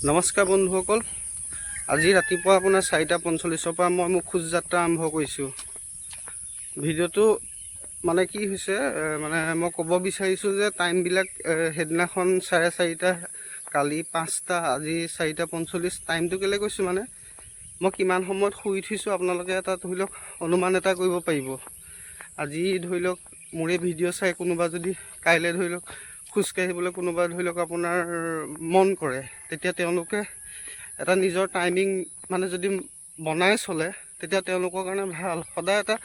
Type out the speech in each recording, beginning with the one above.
নমস্কাৰ বন্ধুসকল, আজি ৰাতিপুৱা আপোনাৰ 4:45 পৰা মই মোৰ খোজ যাত্ৰা আৰম্ভ কৰিছোঁ। ভিডিঅ'টো মানে কি হৈছে, মানে মই ক'ব বিচাৰিছোঁ যে টাইমবিলাক সেইদিনাখন 4:30, কালি 5টা, আজি 4:45। টাইমটো কেলৈ কৈছোঁ মানে মই কিমান সময়ত শুই উঠিছোঁ আপোনালোকে এটা ধৰি লওক অনুমান এটা কৰিব পাৰিব। আজি ধৰি লওক মোৰে ভিডিঅ' চাই কোনোবা যদি কাইলৈ ধৰি লওক খোজকাঢ়িবলৈ কোনোবা ধৰি লওক আপোনাৰ মন কৰে, তেতিয়া তেওঁলোকে এটা নিজৰ টাইমিং মানে যদি বনাই চলে তেতিয়া তেওঁলোকৰ কাৰণে ভাল। সদায় এটা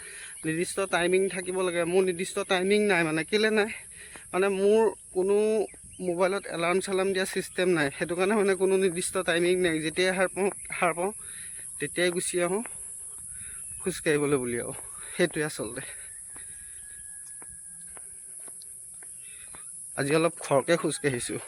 নিৰ্দিষ্ট টাইমিং থাকিব লাগে। মোৰ নিৰ্দিষ্ট টাইমিং নাই, মানে কেলৈ নাই মানে মোৰ কোনো মোবাইলত এলাৰ্ম দিয়া ছিষ্টেম নাই। সেইটো কাৰণে মানে কোনো নিৰ্দিষ্ট টাইমিং নাই। যেতিয়াই সাৰ পাওঁ তেতিয়াই গুচি আহোঁ খোজকাঢ়িবলৈ বুলি আৰু সেইটোৱে আচলতে। আজি অলপ খৰকৈ খোজকাঢ়িছোঁ।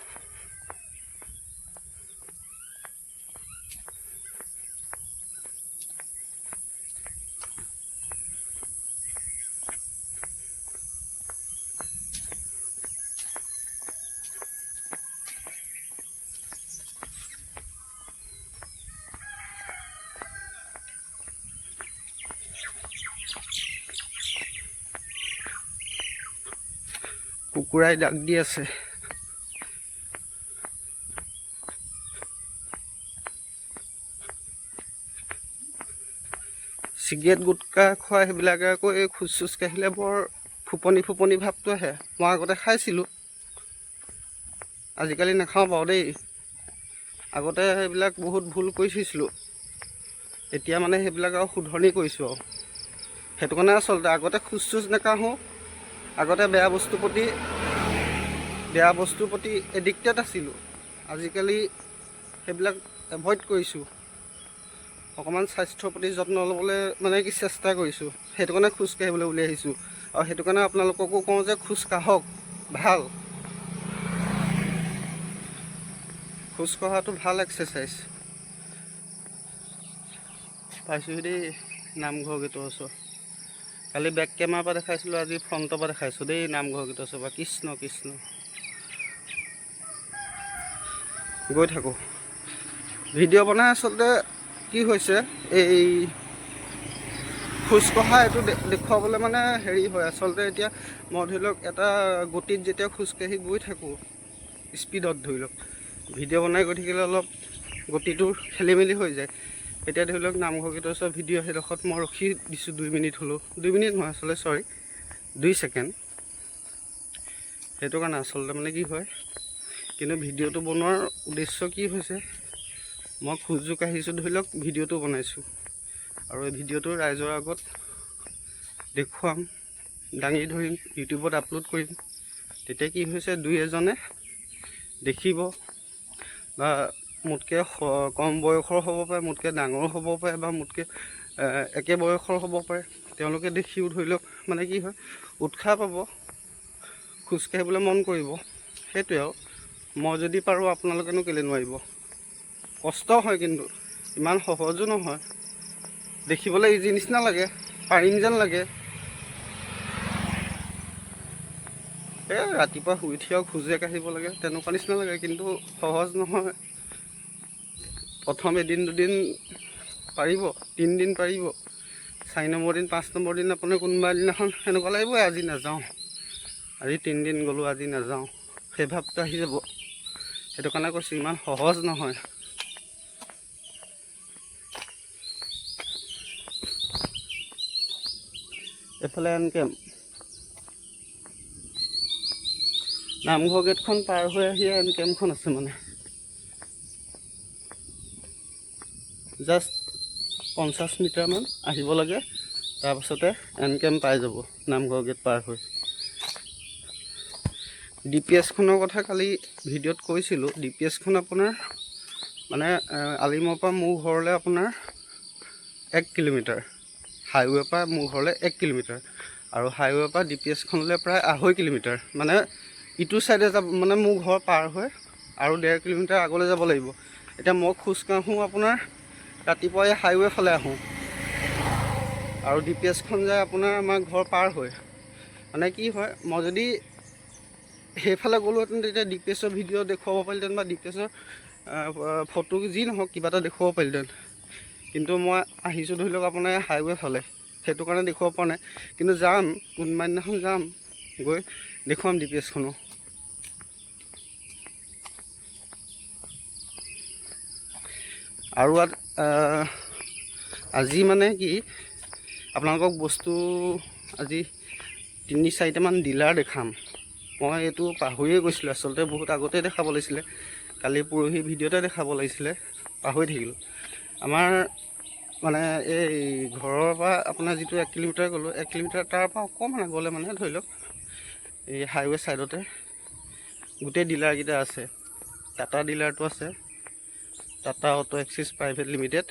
কুকুৰাই ডাক দি আছে। চিগাৰেট গুটকা খোৱা সেইবিলাকে আকৌ এই খোজ কাঢ়িলে বৰ ফুপনি ভাৱটো আহে। মই আগতে খাইছিলোঁ, আজিকালি নাখাওঁ বাৰু দেই। আগতে সেইবিলাক বহুত ভুল কৰি থৈছিলোঁ, এতিয়া মানে সেইবিলাক আৰু শুধৰণি কৰিছোঁ আৰু। সেইটো কাৰণে আচলতে আগতে খোজ নাকাঢ়োঁ। আগতে বেয়া বস্তুৰ প্ৰতি এডিক্টেড আছিলোঁ। আজিকালি সেইবিলাক এভইড কৰিছোঁ। অকণমান স্বাস্থ্যৰ প্ৰতি যত্ন ল'বলৈ মানে কি চেষ্টা কৰিছোঁ। সেইটো কাৰণে খোজ কাঢ়িবলৈ উলিয়াই আহিছোঁ। আৰু সেইটো কাৰণে আপোনালোককো কওঁ যে খোজ কাঢ়ক, ভাল। খোজ কঢ়াটো ভাল এক্সাৰচাইজ। পাইছোঁহি দেই নামঘৰ গেটৰ ওচৰ। কালি বেক কেমেৰাৰ পৰা দেখাইছিলোঁ, আজি ফ্ৰণ্টৰ পৰা দেখাইছোঁ দেই নামঘৰ গেটৰ ওচৰ পৰা। কৃষ্ণ কৃষ্ণ, গৈ থাকোঁ। ভিডিঅ' বনাই আচলতে কি হৈছে, এই খোজকঢ়া এইটো দেখুৱাবলৈ মানে হেৰি হয় আচলতে। এতিয়া মই ধৰি লওক এটা গতিত যেতিয়া খোজকাঢ়ি গৈ থাকোঁ, স্পীডত ধৰি লওক, ভিডিঅ' বনাই গৈ থাকিলে অলপ গতিটো খেলি মেলি হৈ যায়। এতিয়া ধৰি লওক নামঘৰ গেটৰ ওচৰৰ ভিডিঅ' সেইডোখৰত মই ৰখি দিছোঁ 2 মিনিট হ'লেও। 2 মিনিট নহয় আচলতে, 2 ছেকেণ্ড। সেইটো কাৰণে আচলতে মানে কি হয়, কিন্তু ভিডিঅ'টো বনোৱাৰ উদ্দেশ্য কি হৈছে, মই খোজো কাঢ়িছোঁ ধৰি লওক, ভিডিঅ'টো বনাইছোঁ আৰু এই ভিডিঅ'টো ৰাইজৰ আগত দেখুৱাম, দাঙি ধৰিম, ইউটিউবত আপলোড কৰিম। তেতিয়া কি হৈছে, 2-এজনে দেখিব, বা মোতকৈ কম বয়সৰ হ'ব পাৰে, মোতকৈ ডাঙৰ হ'ব পাৰে, বা মোতকৈ একে বয়সৰ হ'ব পাৰে। তেওঁলোকে দেখিও ধৰি লওক মানে কি হয়, উৎসাহ পাব, খোজকাঢ়িবলৈ মন কৰিব। সেইটোৱে আৰু। মই যদি পাৰোঁ আপোনালোকেনো কেলৈ নোৱাৰিব। কষ্ট হয় কিন্তু ইমান সহজো নহয়। দেখিবলৈ ইজি নিচিনা লাগে, পাৰিম যেন লাগে। ৰাতিপুৱা শুই উঠি আৰু খোজে কাঢ়িব লাগে তেনেকুৱা নিচিনা লাগে, কিন্তু সহজ নহয়। প্ৰথম 1-2 দিন পাৰিব, 3 দিন পাৰিব, 4 নম্বৰ দিন, 5 নম্বৰ দিন আপোনাৰ কোনোবা দিনাখন সেনেকুৱা লাগিব, আজি নাযাওঁ, আজি 3 দিন গ'লোঁ, আজি নাযাওঁ, সেই ভাৱটো আহি যাব। সেইটো কাৰণে কৈছোঁ, ইমান সহজ নহয়। এইফালে কেম্প, নামঘৰ গেটখন পাৰ হৈ আহি কেম্পখন আছে। মানে জাষ্ট 50 মিটাৰমান আহিব লাগে, তাৰপাছতে কেম্প পাই যাব নামঘৰ গেট পাৰ হৈ। DPSখনৰ কথা কালি ভিডিঅ'ত কৈছিলোঁ। DPSখন আপোনাৰ মানে আলিমৰ পৰা মোৰ ঘৰলৈ আপোনাৰ 1 কিলোমিটাৰ, হাইৱেৰ পৰা মোৰ ঘৰলৈ 1 কিলোমিটাৰ, আৰু হাইৱেৰ পৰা DPSখনলৈ প্ৰায় 2.5 কিলোমিটাৰ। মানে ইটো ছাইডে যাব, মানে মোৰ ঘৰ পাৰ হৈ আৰু 1.5 কিলোমিটাৰ আগলৈ যাব লাগিব। এতিয়া মই খোজ কাঢ়োঁ আপোনাৰ ৰাতিপুৱা এই হাইৱে ফালে আহোঁ, আৰু DPSখন যায় আপোনাৰ আমাৰ ঘৰ পাৰ হৈ। মানে কি হয়, মই যদি সেইফালে গ'লোহেঁতেন তেতিয়া DPSৰ ভিডিঅ' দেখুৱাব পাৰিলোহেঁতেন, বা DPSৰ ফটো যি নহওক কিবা এটা দেখুৱাব পাৰিলোঁহেঁতেন, কিন্তু মই আহিছোঁ ধৰি লওক আপোনাৰ হাইৱে ফালে, সেইটো কাৰণে দেখুৱাব পৰা নাই। কিন্তু যাম, কোনোবা দিনাখন যাম, গৈ দেখুৱাম DPSখনো। আৰু আজি মানে কি আপোনালোকক বস্তু আজি 3-4টামান ডিলাৰ দেখাম। মই এইটো পাহৰিয়ে গৈছিলোঁ, আচলতে বহুত আগতে দেখাব লাগিছিলে, কালি পৰহি ভিডিঅ'তে দেখাব লাগিছিলে, পাহৰি থাকিলোঁ। আমাৰ মানে এই ঘৰৰ পৰা আপোনাৰ যিটো 1 কিলোমিটাৰ গ'লোঁ, 1 কিলোমিটাৰ তাৰ পৰা অকণমান আগলৈ মানে ধৰি লওক এই হাইৱে ছাইডতে গোটেই ডিলাৰকেইটা আছে। টাটা ডিলাৰটো আছে, টাটা অটো এক্সিছ প্ৰাইভেট লিমিটেড,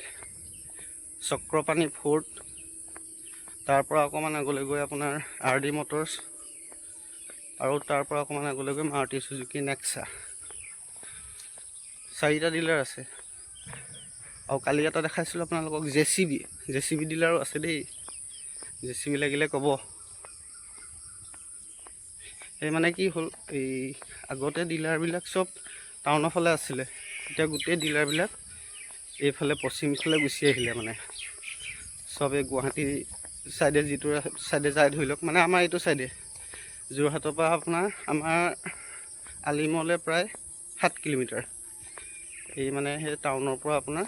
চক্ৰপাণী ফ'ৰ্ড, তাৰ পৰা অকণমান আগলৈ গৈ আপোনাৰ RD মটৰ্ছ, আৰু তাৰ পৰা অকণমান আগলৈ গৈ মাৰুতি চুজুকি নেক্সা, 4টা ডিলাৰ আছে। আৰু কালি এটা দেখাইছিলোঁ আপোনালোকক JCB ডিলাৰো আছে দেই, JCB লাগিলে ক'ব। এই মানে কি হ'ল, এই আগতে ডিলাৰবিলাক চব টাউনৰ ফালে আছিলে, এতিয়া গোটেই ডিলাৰবিলাক এইফালে পশ্চিম ফালে গুচি আহিলে, মানে চব এই গুৱাহাটী ছাইডে যিটো ছাইডে যায় ধৰি লওক, মানে আমাৰ এইটো ছাইডে যোৰহাটৰ পৰা আপোনাৰ আমাৰ আলিমলৈ প্ৰায় 7 কিলোমিটাৰ। এই মানে সেই টাউনৰ পৰা আপোনাৰ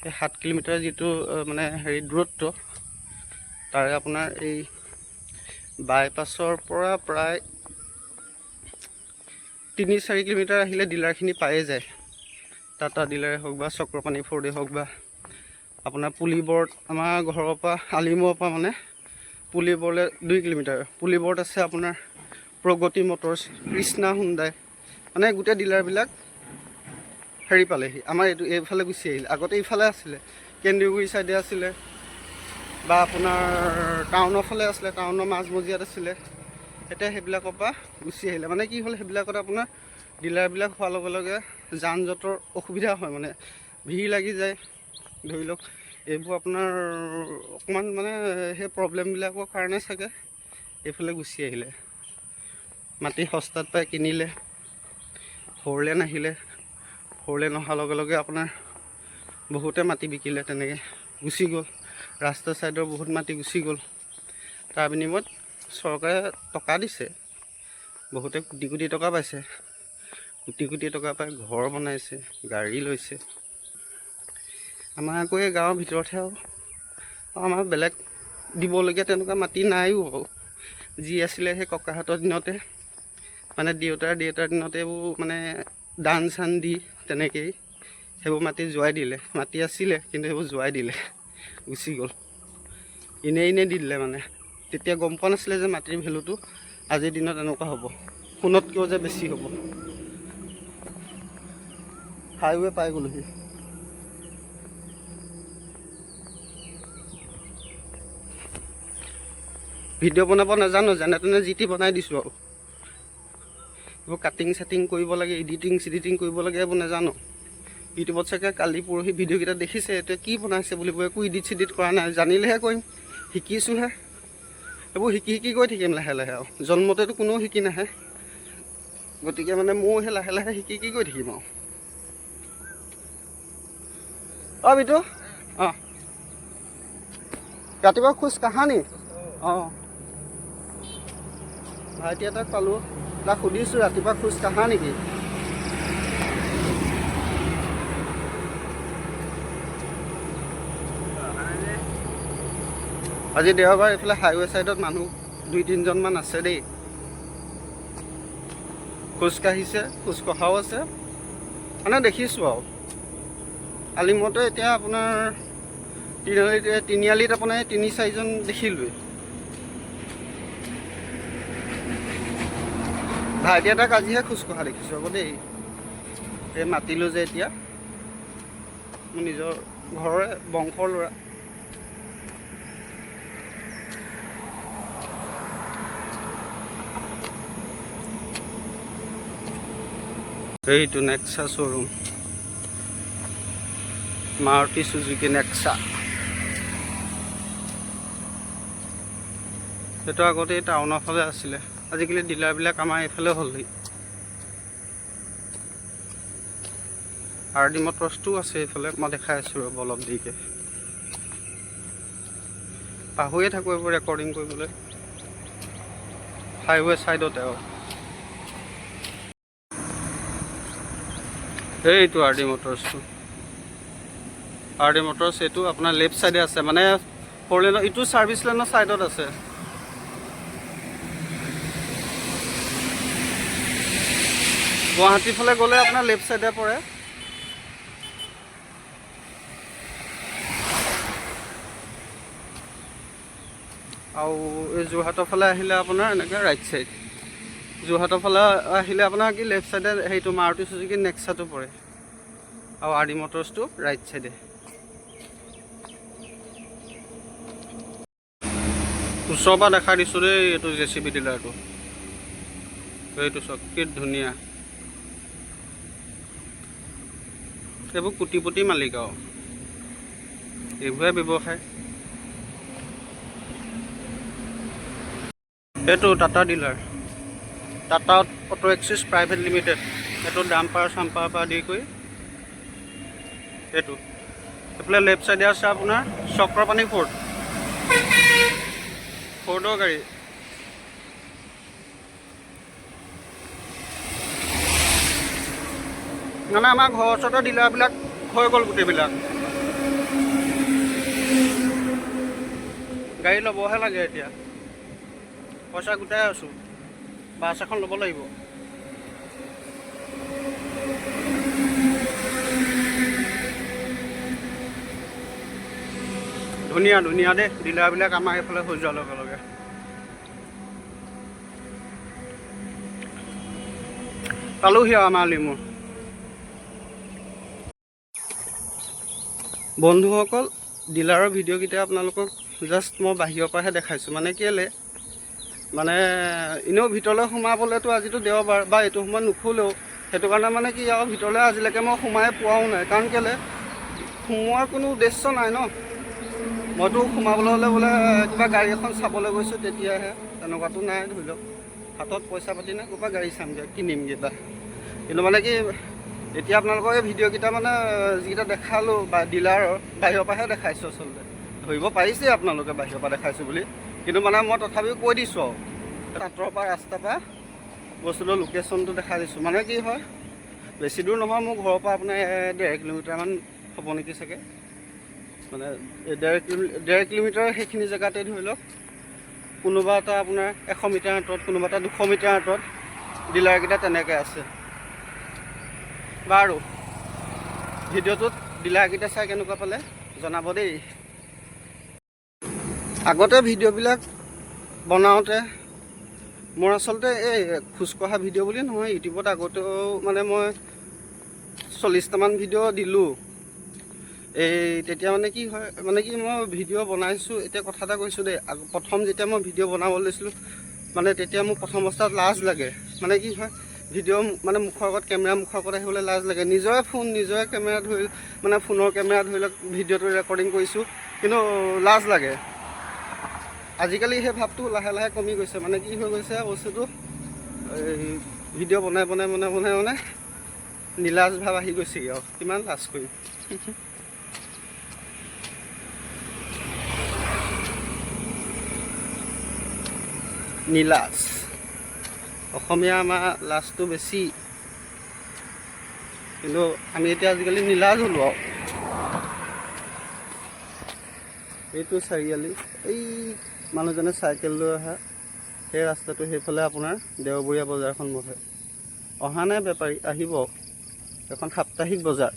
এই 7 কিলোমিটাৰ যিটো মানে হেৰি দূৰত্ব, তাৰে আপোনাৰ এই বাইপাছৰ পৰা প্ৰায় 3-4 কিলোমিটাৰ আহিলে ডিলাৰখিনি পায়ে যায়। টাটা ডিলাৰে হওক বা চক্ৰপাণী ফ'ৰ্ডে হওক বা আপোনাৰ পুলিবৰত, আমাৰ ঘৰৰ পৰা আলিমৰ পৰা মানে পুলিবৰলৈ 2 কিলোমিটাৰ। পুলিবৰত আছে আপোনাৰ প্ৰগতি মটৰ্ছ, কৃষ্ণা হুণ্ডাই, মানে গোটেই ডিলাৰবিলাক হেৰি পালেহি, আমাৰ এইফালে গুচি আহিলে। আগতে ইফালে আছিলে, কেন্দ্ৰীয়গুৰি ছাইডে আছিলে বা আপোনাৰ টাউনৰ ফালে আছিলে, টাউনৰ মাজমজিয়াত আছিলে। এতিয়া সেইবিলাকৰ পৰা গুচি আহিলে। মানে কি হ'ল, সেইবিলাকত আপোনাৰ ডিলাৰবিলাক হোৱাৰ লগে লগে যান জঁটৰ অসুবিধা হয়, মানে ভিৰ লাগি যায় ধৰি লওক। এইবোৰ আপোনাৰ অকণমান মানে সেই প্ৰব্লেমবিলাকৰ কাৰণে চাগে এইফালে গুচি আহিলে। মাটি সস্তাত পাই কিনিলে, 4 লেন আহিলে, 4 লেন অহাৰ লগে লগে আপোনাৰ বহুতে মাটি বিকিলে, তেনেকৈ গুচি গ'ল। ৰাস্তা ছাইডৰ বহুত মাটি গুচি গ'ল। তাৰ বিনিময়ত চৰকাৰে টকা দিছে, বহুতে কোটি কোটি টকা পাইছে, কোটি কোটি টকা পাই ঘৰ বনাইছে, গাড়ী লৈছে। আমাৰ আকৌ এই গাঁৱৰ ভিতৰতহে, আৰু আমাৰ বেলেগ দিবলগীয়া তেনেকুৱা মাটি নাইও আৰু। যি আছিলে সেই ককাহঁতৰ দিনতে, মানে দেউতাৰ দিনতে এইবোৰ মানে দান চান দি তেনেকেই সেইবোৰ মাটি যোৱাই দিলে। মাটি আছিলে কিন্তু সেইবোৰ যোৱাই দিলে, গুচি গ'ল, এনেই দি দিলে। মানে তেতিয়া গম পোৱা নাছিলে যে মাটিৰ ভেলুটো আজিৰ দিনত এনেকুৱা হ'ব, সোণতকৈও যে বেছি হ'ব। হাইৱে পাই গ'লোহি। ভিডিঅ' বনাব নাজানো, যেনে তেনে যি টি বনাই দিছোঁ আৰু। এইবোৰ কাটিং চাটিং কৰিব লাগে, এডিটিং কৰিব লাগে, এইবোৰ নাজানো। ইউটিউবত চাগে কালি পৰহি ভিডিঅ'কেইটা দেখিছে, এতিয়া কি বনাইছে বুলিব, একো এডিট কৰা নাই, জানিলেহে কৰিম, শিকিছোঁহে। এইবোৰ শিকি গৈ থাকিম লাহে লাহে আৰু। জন্মতেতো কোনেও শিকি নাহে, গতিকে মানে ময়ো সেই লাহে লাহে শিকি গৈ থাকিম আৰু। বিটু, ৰাতিপুৱা খোজ কাঢ়া নি? ভাইটি এটাক পালোঁ, তাক সুধিছোঁ ৰাতিপুৱা খোজ কাঢ়া নেকি? আজি দেওবাৰ, এইফালে হাইৱে ছাইডত মানুহ 2-3জনমান আছে দেই, খোজ কাঢ়িছে, খোজ কঢ়াও আছে, মানে দেখিছোঁ আৰু। আলিমতে এতিয়া আপোনাৰ তিনিআলিত আপোনাৰ 3-4জন দেখিলোঁৱেই। ভাইটি এটাক আজিহে খোজ কঢ়া দেখিছোঁ আকৌ দেই। এই মাতিলোঁ যে এতিয়া, মোৰ নিজৰ ঘৰৰে বংশৰ ল'ৰা। এইটো নেক্সা শ্ব'ৰুম, মাৰুতি চুজুকি নেক্সা। সেইটো আগতে টাউনৰ ফালে আছিলে, আজিকালি ডিলাৰবিলাক আমাৰ এইফালে হ'লহি। RD মটৰ্ছটো আছে এইফালে, মই দেখাই আছোঁ ৰ'ব অলপ দেৰিকৈ। পাহৰিয়ে থাকোঁ এইবোৰ ৰেকৰ্ডিং কৰিবলৈ, হাইৱে ছাইডতে আৰু এইটো RD মটৰ্ছটো। RD মটৰ্ছ এইটো আপোনাৰ লেফ্ট ছাইডে আছে, মানে 4 লেনৰ ইটো ছাৰ্ভিচ লেনৰ ছাইডত আছে। গুৱাহাটীৰ ফালে গ'লে আপোনাৰ লেফ্ট ছাইডে পৰে। আৰু এই যোৰহাটৰ ফালে আহিলে আপোনাৰ এনেকৈ ৰাইট ছাইড। যোৰহাটৰ ফালে আহিলে আপোনাৰ কি লেফ্ট ছাইডে সেইটো মাৰুতি চুজুকি নেক্সাটো পৰে, আৰু RD মটৰ্ছটো ৰাইট ছাইডে। ওচৰৰ পৰা দেখা দিছোঁ দেই, এইটো JCB ডিলাৰটো। এইটো চাওক কি ধুনীয়া, এইবোৰ কোটিপতি মালিক আৰু এইবোৰে ব্যৱসায়। এইটো টাটা ডিলাৰ, টাটা অটো এক্সিছ প্ৰাইভেট লিমিটেড। এইটো ডাম্পাৰ চাম্পাৰ পৰা আদি কৰি এইটো এইফালে লেফ্ট ছাইডে আছে আপোনাৰ চক্ৰপাণী ফ'ৰ্ডৰ গাড়ী। মানে আমাৰ ঘৰৰ ওচৰতে ডিলাৰবিলাক হৈ গ'ল গোটেইবিলাক। গাড়ী ল'বহে লাগে এতিয়া, পইচা গোটাই আছোঁ, বাছ এখন ল'ব লাগিব। ধুনীয়া ধুনীয়া দেই ডিলাৰবিলাক আমাৰ এইফালে হৈ যোৱাৰ লগে লগে। পালোহি আৰু আমাৰ লিমু। বন্ধুসকল, ডিলাৰৰ ভিডিঅ'কেইটা আপোনালোকক জাষ্ট মই বাহিৰৰ পৰাহে দেখাইছোঁ। মানে কেলৈ, মানে এনেও ভিতৰলৈ সোমাবলৈতো আজিতো দেওবাৰ বা এইটো সময়ত নুখোলেও, সেইটো কাৰণে মানে কি আৰু ভিতৰলৈ আজিলৈকে মই সোমাই পোৱাও নাই। কাৰণ কেলৈ, সোমোৱাৰ কোনো উদ্দেশ্য নাই ন। মইতো সোমাবলৈ হ'লে বোলে কিবা গাড়ী এখন চাবলৈ গৈছোঁ তেতিয়াহে, তেনেকুৱাতো নাই। ধৰি লওক হাতত পইচা পাতি নাই, ক'ৰপৰা গাড়ী চামগৈ কিনিমগৈ বা। কিন্তু মানে কি এতিয়া আপোনালোকৰ এই ভিডিঅ'কেইটা মানে যিকেইটা দেখালোঁ বা ডিলাৰৰ বাহিৰৰ পৰাহে দেখাইছোঁ। আচলতে ধৰিব পাৰিছে আপোনালোকে বাহিৰৰ পৰা দেখাইছোঁ বুলি, কিন্তু মানে মই তথাপিও কৈ দিছোঁ আৰু আঁতৰৰ পৰা ৰাস্তাৰ পৰা বস্তুটোৰ লোকেশ্যনটো দেখাই দিছোঁ। মানে কি হয়, বেছি দূৰ নহয়, মোৰ ঘৰৰ পৰা আপোনাৰ 1.5 কিলোমিটাৰমান হ'ব নেকি চাগে। মানে 1.5 কিলোমিটাৰ সেইখিনি জেগাতে ধৰি লওক, কোনোবা এটা আপোনাৰ 100 মিটাৰ আঁতৰত, কোনোবা এটা 200 মিটাৰ আঁতৰত ডিলাৰকেইটা তেনেকৈ আছে। বাৰু ভিডিঅ'টোত ডিলাৰকেইটা চাই কেনেকুৱা পালে জনাব দেই। আগতে ভিডিঅ'বিলাক বনাওঁতে মোৰ আচলতে এই খোজকঢ়া ভিডিঅ' বুলি নহয়, ইউটিউবত আগতেও মানে মই 40টামান ভিডিঅ' দিলোঁ। তেতিয়া মানে কি হয়, মানে কি মই ভিডিঅ' বনাইছোঁ। এতিয়া কথা এটা কৈছোঁ দেই, প্ৰথম যেতিয়া মই ভিডিঅ' বনাব লৈছিলোঁ, মানে তেতিয়া মোৰ প্ৰথম অৱস্থাত লাজ লাগে। মানে কি হয়, ভিডিঅ' মানে মুখৰ আগত কেমেৰা মুখৰ আগত আহিবলৈ লাজ লাগে। নিজৰে ফোন, নিজৰে কেমেৰা ধৰি, মানে ফোনৰ কেমেৰা ধৰি লওক ভিডিঅ'টো ৰেকৰ্ডিং কৰিছোঁ, কিন্তু লাজ লাগে। আজিকালি সেই ভাৱটো লাহে লাহে কমি গৈছে। মানে কি হৈ গৈছে বস্তুটো, এই ভিডিঅ' বনাই বনাই বনাই বনাই মানে নীলাজ ভাৱ আহি গৈছেগৈ আৰু কিমান লাজ কৰিম। নীলাজ, অসমীয়া আমাৰ লাজটো বেছি, কিন্তু আমি এতিয়া আজিকালি নীলাজ হ'লোঁ আৰু। এইটো চাৰিআলি, এই মানুহজনে চাইকেল লৈ অহা সেই ৰাস্তাটো, সেইফালে আপোনাৰ দেওবৰীয়া বজাৰখন বহে। অহা নাই বেপাৰী, আহিব, এখন সাপ্তাহিক বজাৰ।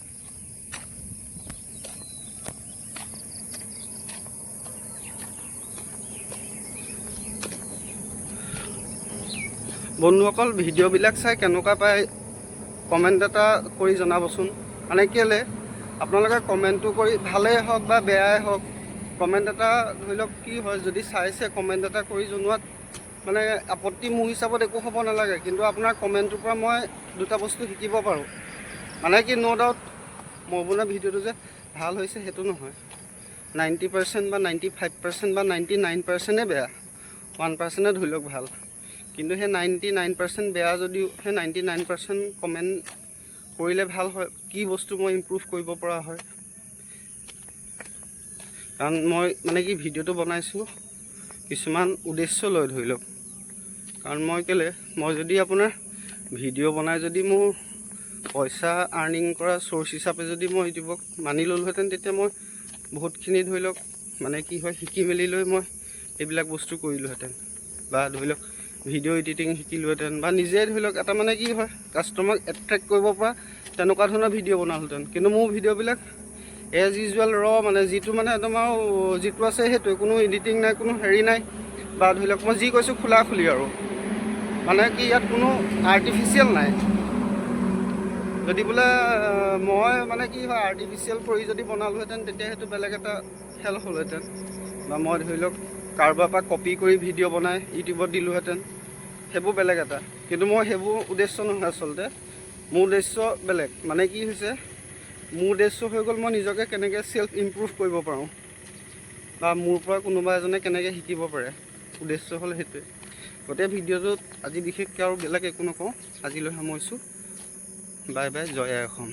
বন্ধুসকল, ভিডিঅ'বিলাক চাই কেনেকুৱা পায় কমেণ্ট এটা কৰি জনাবচোন। মানে কেলৈ, আপোনালোকে কমেণ্টটো কৰি ভালেই হওক বা বেয়াই হওক, কমেণ্ট এটা ধৰি লওক কি হয়, যদি চাইছে কমেণ্ট এটা কৰি জনোৱাত মানে আপত্তি মোৰ হিচাপত একো হ'ব নালাগে। কিন্তু আপোনাৰ কমেণ্টটোৰ পৰা মই দুটা বস্তু শিকিব পাৰোঁ। মানে কি, ন' ডাউট মই বনোৱা ভিডিঅ'টো যে ভাল হৈছে সেইটো নহয়। 90% বা 95% বা 99%ই বেয়া, 1%হে ধৰি লওক ভাল। কিন্তু সেই 99% বেয়া যদিও সেই 99% কমেণ্ট কৰিলে ভাল হয়, কি বস্তু মই ইম্প্ৰুভ কৰিব পৰা হয়। কাৰণ মই মানে কি ভিডিঅ'টো বনাইছোঁ কিছুমান উদ্দেশ্য লৈ ধৰি লওক। কাৰণ মই যদি আপোনাৰ ভিডিঅ' বনাই যদি মোৰ পইচা আৰ্নিং কৰা চ'ৰ্চ হিচাপে যদি মই ইউটিউবক মানি ল'লোহেঁতেন, তেতিয়া মই বহুতখিনি ধৰি লওক মানে কি হয় শিকি মেলি লৈ মই এইবিলাক বস্তু কৰিলোহেঁতেন, বা ধৰি লওক ভিডিঅ' এডিটিং শিকিলোহেঁতেন, বা নিজে ধৰি লওক এটা মানে কি হয় কাষ্টমাৰক এট্ৰেক্ট কৰিব পৰা তেনেকুৱা ধৰণৰ ভিডিঅ' বনালোহেঁতেন। কিন্তু মোৰ ভিডিঅ'বিলাক এজ ইউজুৱেল মানে যিটো মানে একদম আৰু যিটো আছে সেইটোৱে, কোনো এডিটিং নাই, কোনো হেৰি নাই, বা ধৰি লওক মই যি কৈছোঁ খোলা খুলি আৰু মানে কি ইয়াত কোনো আৰ্টিফিচিয়েল নাই। যদি বোলে মই মানে কি হয় আৰ্টিফিচিয়েল কৰি যদি বনালোহেঁতেন, তেতিয়া সেইটো বেলেগ এটা খেল হ'লহেঁতেন, বা মই ধৰি লওক কাৰোবাৰ পৰা কপি কৰি ভিডিঅ' বনাই ইউটিউবত দিলোহেঁতেন, সেইবোৰ বেলেগ এটা। কিন্তু মই সেইবোৰ উদ্দেশ্য নহয় আচলতে, মোৰ উদ্দেশ্য বেলেগ। মানে কি হৈছে, মোৰ উদ্দেশ্য হৈ গ'ল মই নিজকে কেনেকৈ চেল্ফ ইমপ্ৰুভ কৰিব পাৰোঁ, বা মোৰ পৰা কোনোবা এজনে কেনেকৈ শিকিব পাৰে, উদ্দেশ্য হ'ল সেইটোৱে। গোটেই ভিডিঅ'টোত আজি বিশেষকৈ আৰু বেলেগ একো নকওঁ, আজিলৈ সামৰিছোঁ। বাই বাই, জয় আই অসম।